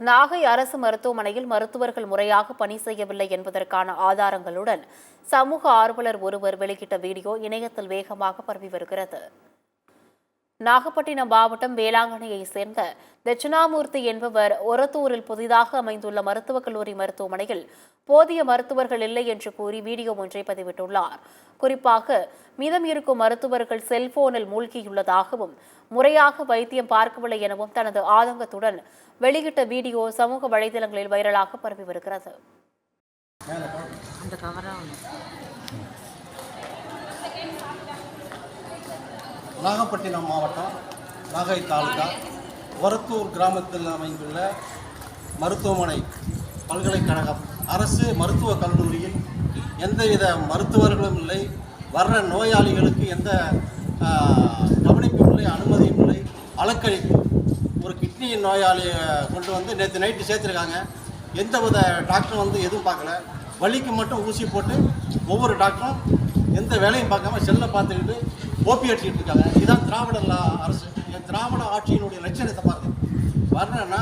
நாகை அரசு மருத்துவமனையில் மருத்துவர்கள் முறையாக பணி செய்யவில்லை என்பதற்கான ஆதாரங்களுடன் சமூக ஆர்வலர் ஒருவர் வெளியிட்ட வீடியோ இணையத்தில் வேகமாக பரவி வருகிறது. நாகப்பட்டினம் மாவட்டம் வேளாங்கண்ணியைச் சேர்ந்த தட்சிணாமூர்த்தி என்பவர் ஒரத்தூரில் புதிதாக அமைந்துள்ள மருத்துவக் கல்லூரி மருத்துவமனையில் போதிய மருத்துவர்கள் இல்லை என்று கூறி வீடியோ ஒன்றை பதிவிட்டுள்ளார். குறிப்பாக மீதம் இருக்கும் மருத்துவர்கள் செல்போனில் மூழ்கியுள்ளதாகவும் முறையாக வைத்தியம் பார்க்கவில்லை எனவும் தனது ஆதங்கத்துடன் வெளியிட்ட வீடியோ சமூக வலைதளங்களில் வைரலாக பரவி வருகிறது. நாகப்பட்டினம் மாவட்டம் நாகை தாலுகா ஒரத்தூர் கிராமத்தில் அமைந்துள்ள மருத்துவமனை பல்கலைக்கழகம் அரசு மருத்துவக் கல்லூரியில் எந்தவித மருத்துவர்களும் இல்லை. வர்ற நோயாளிகளுக்கு எந்த கவனிப்பும் இல்லை, அனுமதியும் இல்லை, அலக்கழிப்பு. ஒரு கிட்னி நோயாளியை கொண்டு வந்து நேற்று நைட்டு சேர்த்துருக்காங்க. எந்தவித டாக்டரும் எதுவும் பார்க்கல. வலிக்கு மட்டும் ஊசி போட்டு ஒவ்வொரு டாக்டரும் எந்த வேலையும் பார்க்காம செல்லை பார்த்துக்கிட்டு ஓபி அடிச்சுக்கிட்டு இருக்காங்க. இதுதான் திராவிட அரசு, திராவிட ஆட்சியினுடைய லட்சணத்தை பார்த்து வரணுன்னா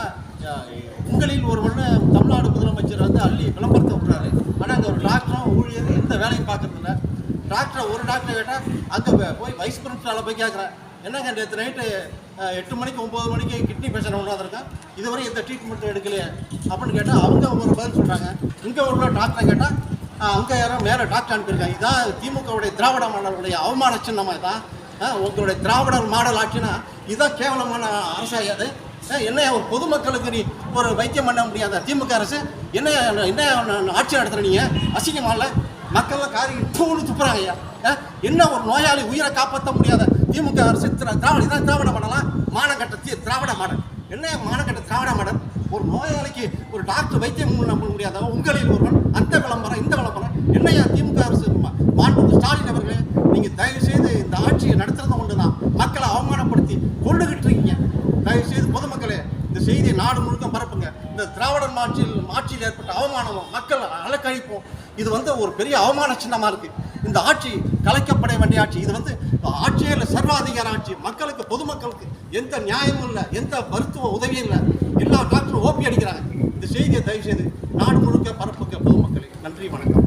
உங்களில் ஒரு தமிழ்நாடு முதலமைச்சர் அள்ளி விளம்பரத்தை விடுறாரு. ஆனால் அங்கே ஒரு டாக்டரும் ஊழியர் எந்த வேலையும் பார்க்கறதில்ல. ஒரு டாக்டரை கேட்டால் அங்கே போய் வைஸ் பிரின்சிபாலை போய் கேட்குறேன், என்னங்க நேற்று நைட்டு 8 மணிக்கு 9 மணிக்கு கிட்னி பேஷண்ட் ஒன்றா இருக்கேன், இதுவரை எந்த ட்ரீட்மெண்ட் எடுக்கலையே அப்படின்னு கேட்டால் அவங்க ஒரு பதில் சொல்கிறாங்க. இங்கே உள்ள டாக்டரை கேட்டால் அங்கே யாரும் மேலே டாக்டர் அனுப்பியிருக்காங்க. இதுதான் திமுகவுடைய திராவிட மாடலுடைய அவமான சின்னமாக தான். உங்களுடைய திராவிட மாடல் ஆட்சினா இதுதான் கேவலமான அரசாயாது. என்ன ஒரு பொதுமக்களுக்கு நீ ஒரு வைத்தியம் பண்ண முடியாத திமுக அரசு என்ன ஆட்சி நடத்துகிற நீங்கள்? அசிங்கமா இல்லை? மக்கள்லாம் காரி தூணு துப்புறாங்க ஐயா. என்ன ஒரு நோயாளி உயிரை காப்பாற்ற முடியாத திமுக அரசு திராவிட மாடலாம்? மானக்கட்ட திராவிட மாடல் என்ன? மானக்கட்ட திராவிட மாடல். ஒரு நோயாளிக்கு ஒரு டாக்டர் வைத்தியம் நம்ப முடியாத உங்களில் ஒருவன் அந்த விளம்பரம் இந்த விளம்பரம் என்னையா? திமுக அரசு மாண்புமிகு ஸ்டாலின் அவர்களே, நீங்கள் தயவு செய்து இந்த ஆட்சியை நடத்துறது ஒன்று தான். மக்களை அவமானப்படுத்தி கொண்டுகிட்டு இருக்கீங்க. தயவு செய்து பொதுமக்களே இந்த செய்தியை நாடு முழுக்க பரப்புங்க. இந்த திராவிட ஆட்சியில் ஏற்பட்ட அவமானமும் மக்கள் அலக்கழிப்போம் இது ஒரு பெரிய அவமான சின்னமாக இருக்குது. இந்த ஆட்சி கலைக்கப்பட வேண்டிய ஆட்சி. இது ஆட்சியே இல்லை, சர்வாதிகார ஆட்சி. மக்களுக்கு பொதுமக்களுக்கு எந்த நியாயமும் இல்லை, எந்த மருத்துவ உதவியும் இல்லை. எல்லா டாக்டரும் ஓபி அடிக்கிறாங்க. இந்த செய்தியை தயவு செய்து நாடு முழுக்க பரப்புங்க பொதுமக்களே. நன்றி, வணக்கம்.